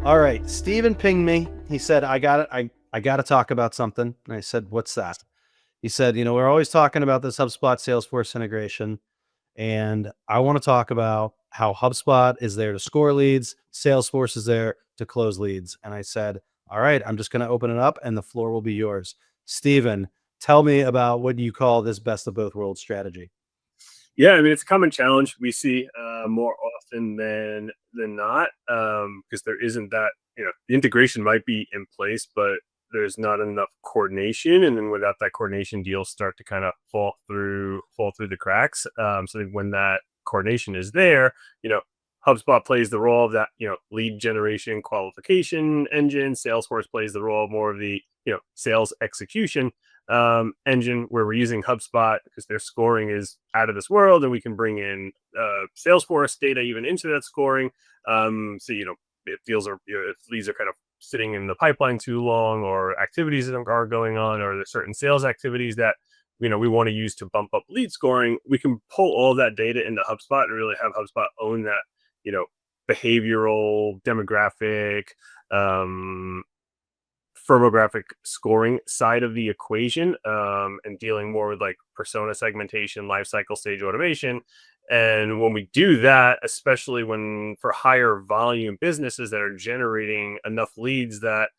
All right. Steven pinged me. He said, I got it. I got to talk about something. And I said, what's that? He said, we're always talking about this HubSpot Salesforce integration. And I want to talk about how HubSpot is there to score leads, Salesforce is there to close leads. And I said, all right, I'm just going to open it up and the floor will be yours. Steven, tell me about what you call this best of both worlds strategy. Yeah, I mean it's a common challenge we see more often than not because there isn't that the integration might be in place, but there's not enough coordination, and then without that coordination, deals start to kind of fall through the cracks. So that when that coordination is there, HubSpot plays the role of that lead generation qualification engine. Salesforce plays the role of more of the sales execution engine, where we're using HubSpot because their scoring is out of this world, and we can bring in Salesforce data even into that scoring. So if deals are if leads are kind of sitting in the pipeline too long, or activities that are going on, or there's certain sales activities that we want to use to bump up lead scoring, we can pull all that data into HubSpot and really have HubSpot own that behavioral, demographic, um, firmographic scoring side of the equation, and dealing more with like persona segmentation, life cycle stage automation. And when we do that, especially when for higher volume businesses that are generating enough leads that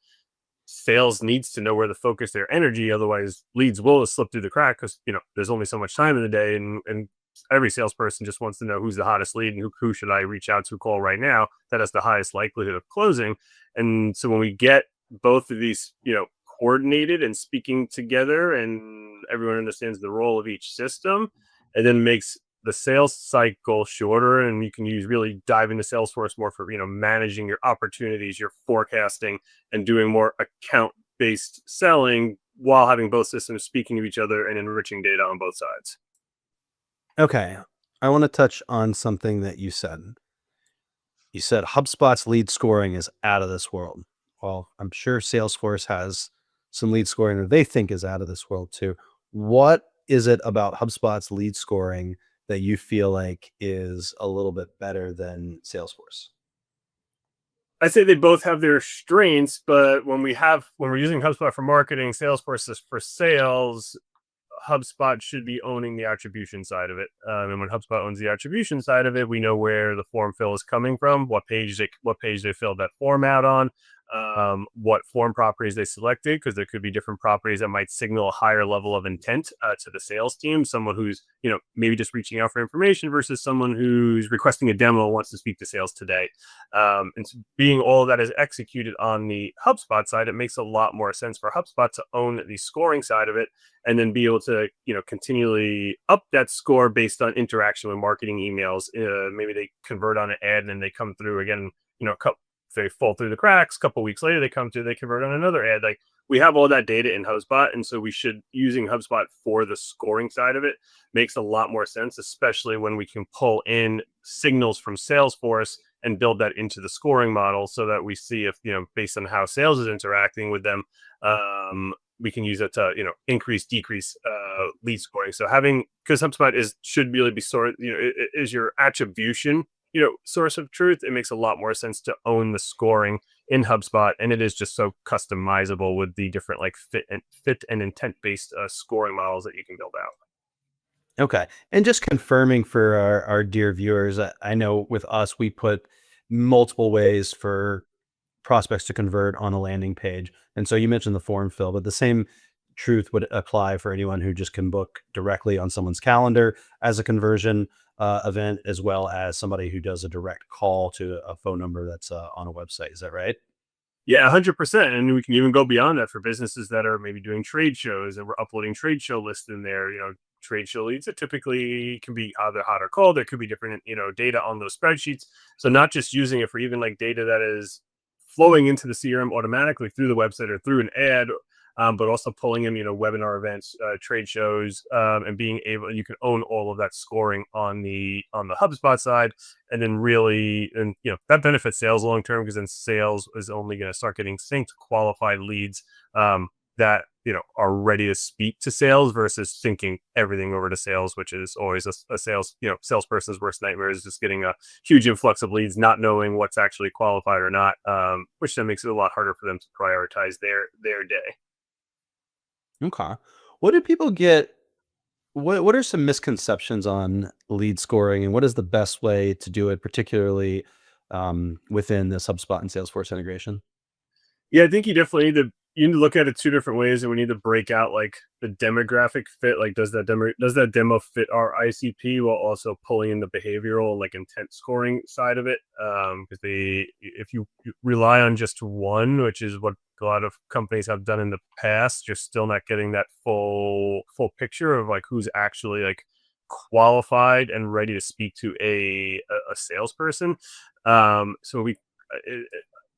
sales needs to know where to focus their energy, otherwise leads will slip through the crack because there's only so much time in the day, and every salesperson just wants to know who's the hottest lead and who should I reach out to, call right now, that has the highest likelihood of closing. And so when we get both of these coordinated and speaking together, and everyone understands the role of each system, and then makes the sales cycle shorter, and you can really dive into Salesforce more for managing your opportunities, your forecasting, and doing more account based selling while having both systems speaking to each other and enriching data on both sides. Okay. I want to touch on something that you said. You said HubSpot's lead scoring is out of this world. Well, I'm sure Salesforce has some lead scoring that they think is out of this world too. What is it about HubSpot's lead scoring that you feel like is a little bit better than Salesforce? I say they both have their strengths, but when we're using HubSpot for marketing, Salesforce is for sales. HubSpot should be owning the attribution side of it. And when HubSpot owns the attribution side of it, we know where the form fill is coming from, what page they filled that form out on, what form properties they selected, because there could be different properties that might signal a higher level of intent to the sales team. Someone who's maybe just reaching out for information versus someone who's requesting a demo and wants to speak to sales today. And so being all of that is executed on the HubSpot side, it makes a lot more sense for HubSpot to own the scoring side of it, and then be able to continually up that score based on interaction with marketing emails. Maybe they convert on an ad and then they come through again, they fall through the cracks. A couple weeks later, they convert on another ad. Like, we have all that data in HubSpot, and so we should using HubSpot for the scoring side of it makes a lot more sense, especially when we can pull in signals from Salesforce and build that into the scoring model, so that we see if based on how sales is interacting with them, we can use it to increase decrease lead scoring. So because HubSpot should really be sort it is your attribution source of truth, it makes a lot more sense to own the scoring in HubSpot, and it is just so customizable with the different like fit and intent based scoring models that you can build out. Okay. And just confirming for our dear viewers, I know with us, we put multiple ways for prospects to convert on a landing page. And so you mentioned the form fill, but the same truth would apply for anyone who just can book directly on someone's calendar as a conversion event, as well as somebody who does a direct call to a phone number that's on a website. Is that right? Yeah, 100%. And we can even go beyond that for businesses that are maybe doing trade shows, and we're uploading trade show lists in there. Trade show leads that typically can be either hot or cold. There could be different, data on those spreadsheets. So not just using it for even like data that is flowing into the CRM automatically through the website or through an ad, but also pulling in, webinar events, trade shows, and being able, you can own all of that scoring on the HubSpot side, and then that benefits sales long term, because then sales is only going to start getting synced qualified leads that are ready to speak to sales versus thinking everything over to sales, which is always a sales salesperson's worst nightmare, is just getting a huge influx of leads, not knowing what's actually qualified or not, which then makes it a lot harder for them to prioritize their day. Okay. What do people get? What are some misconceptions on lead scoring, and what is the best way to do it, particularly within this HubSpot and Salesforce integration? Yeah, I think you need to look at it two different ways, and we need to break out like the demographic fit. Like, does that demo fit our ICP, while also pulling in the behavioral, like, intent scoring side of it? Because if you rely on just one, which is what a lot of companies have done in the past, you're still not getting that full picture of like who's actually like qualified and ready to speak to a salesperson. So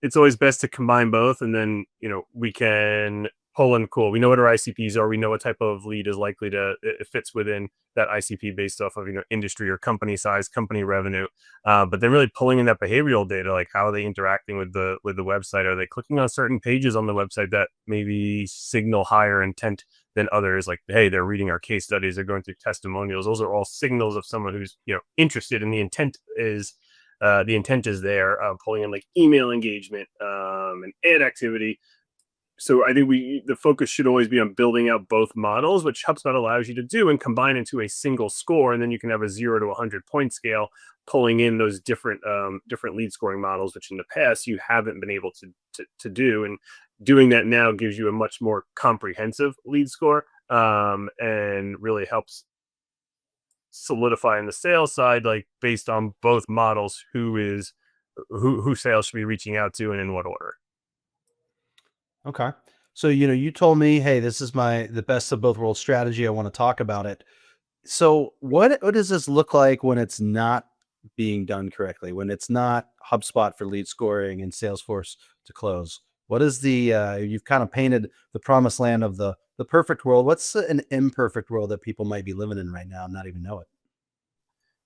it's always best to combine both, and then we can pull in. Cool, we know what our ICPs are, we know what type of lead is likely to it fits within that ICP based off of industry or company size, company revenue, but then really pulling in that behavioral data, like how are they interacting with the website, are they clicking on certain pages on the website that maybe signal higher intent than others, like, hey, they're reading our case studies, they're going through testimonials. Those are all signals of someone who's interested, and the intent is there, pulling in like email engagement, and ad activity. So I think the focus should always be on building out both models, which HubSpot allows you to do, and combine into a single score. And then you can have a 0 to 100 point scale, pulling in those different lead scoring models, which in the past you haven't been able to do. And doing that now gives you a much more comprehensive lead score, and really helps solidifying the sales side, like based on both models, who sales should be reaching out to and in what order. Okay. So, you told me, hey, this is the best of both worlds strategy. I want to talk about it. So what does this look like when it's not being done correctly? When it's not HubSpot for lead scoring and Salesforce to close? What is you've kind of painted the promised land of the perfect world. What's an imperfect world that people might be living in right now and not even know it?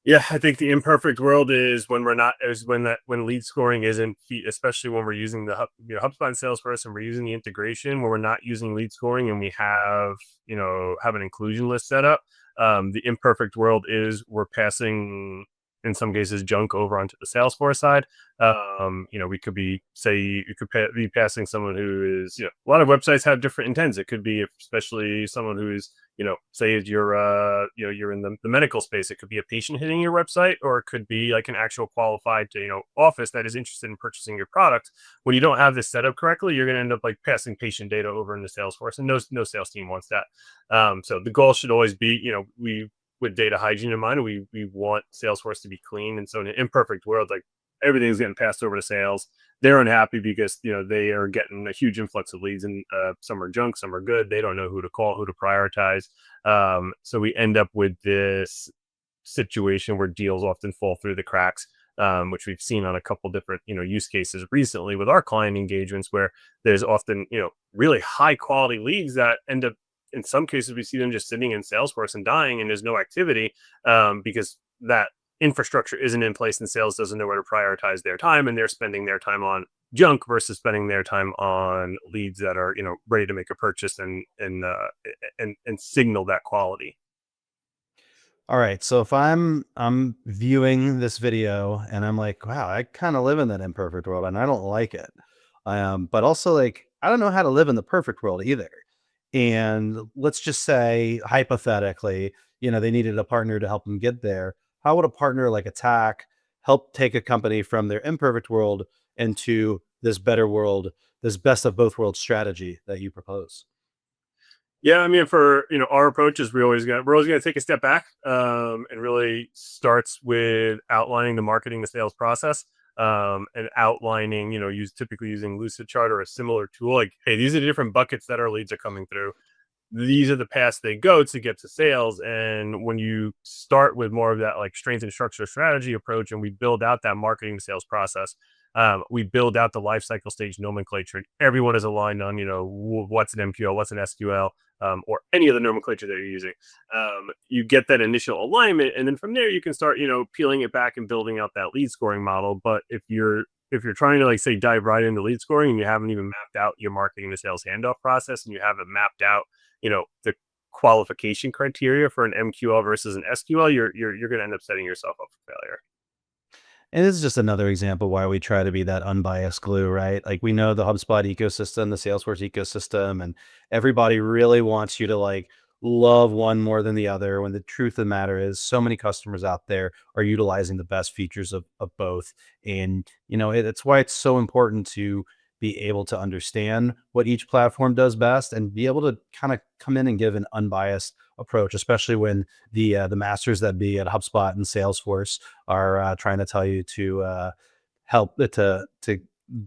Yeah, I think the imperfect world is when when lead scoring isn't especially when we're using HubSpot and Salesforce, and we're using the integration where we're not using lead scoring, and we have an inclusion list set up. The imperfect world is we're passing, in some cases, junk over onto the Salesforce side. We could be, say, you could be passing someone who is, a lot of websites have different intents. It could be, especially someone who is, say you're in the medical space. It could be a patient hitting your website, or it could be like an actual qualified, office that is interested in purchasing your product. When you don't have this set up correctly, you're going to end up like passing patient data over into Salesforce, and no sales team wants that. So the goal should always be, with data hygiene in mind, we want Salesforce to be clean. And so in an imperfect world, like, everything's getting passed over to sales. They're unhappy because they are getting a huge influx of leads, and some are junk, some are good. They don't know who to call, who to prioritize. So we end up with this situation where deals often fall through the cracks, which we've seen on a couple different use cases recently with our client engagements, where there's often really high quality leads that end up, in some cases, we see them just sitting in Salesforce and dying, and there's no activity, because that infrastructure isn't in place, and sales doesn't know where to prioritize their time, and they're spending their time on junk versus spending their time on leads that are ready to make a purchase, and signal that quality. All right. So if I'm viewing this video and I'm like, wow, I kind of live in that imperfect world and I don't like it. But also, like, I don't know how to live in the perfect world either. And let's just say hypothetically, they needed a partner to help them get there. How would a partner like ATAK help take a company from their imperfect world into this better world, this best of both worlds strategy that you propose? Yeah, I mean, for our approach is we're always gonna take a step back, and really starts with outlining the marketing, the sales process, and outlining, typically using Lucidchart or a similar tool. Like, hey, these are the different buckets that our leads are coming through. These are the paths they go to get to sales. And when you start with more of that like strength and structure strategy approach, and we build out that marketing to sales process, we build out the life cycle stage nomenclature. Everyone is aligned on, what's an MQL, what's an SQL, or any other nomenclature that you're using. You get that initial alignment, and then from there you can start, peeling it back and building out that lead scoring model. But if you're if you're trying to like say dive right into lead scoring and you haven't even mapped out your marketing to sales handoff process, and you haven't mapped out, the qualification criteria for an MQL versus an SQL, you're going to end up setting yourself up for failure. And this is just another example why we try to be that unbiased glue, right? Like we know the HubSpot ecosystem, the Salesforce ecosystem, and everybody really wants you to like love one more than the other. When the truth of the matter is, so many customers out there are utilizing the best features of both. And, it's why it's so important to be able to understand what each platform does best and be able to kind of come in and give an unbiased approach, especially when the masters that be at HubSpot and Salesforce are trying to tell you to help to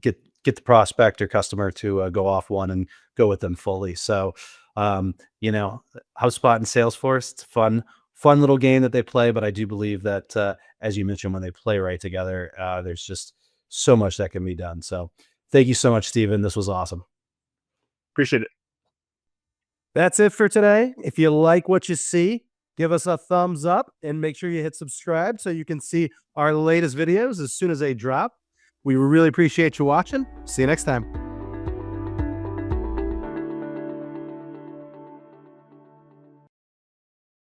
get the prospect or customer to go off one and go with them fully. So, HubSpot and Salesforce, it's a fun little game that they play. But I do believe that, as you mentioned, when they play right together, there's just so much that can be done. So, thank you so much, Stephen. This was awesome. Appreciate it. That's it for today. If you like what you see, give us a thumbs up and make sure you hit subscribe so you can see our latest videos as soon as they drop. We really appreciate you watching. See you next time.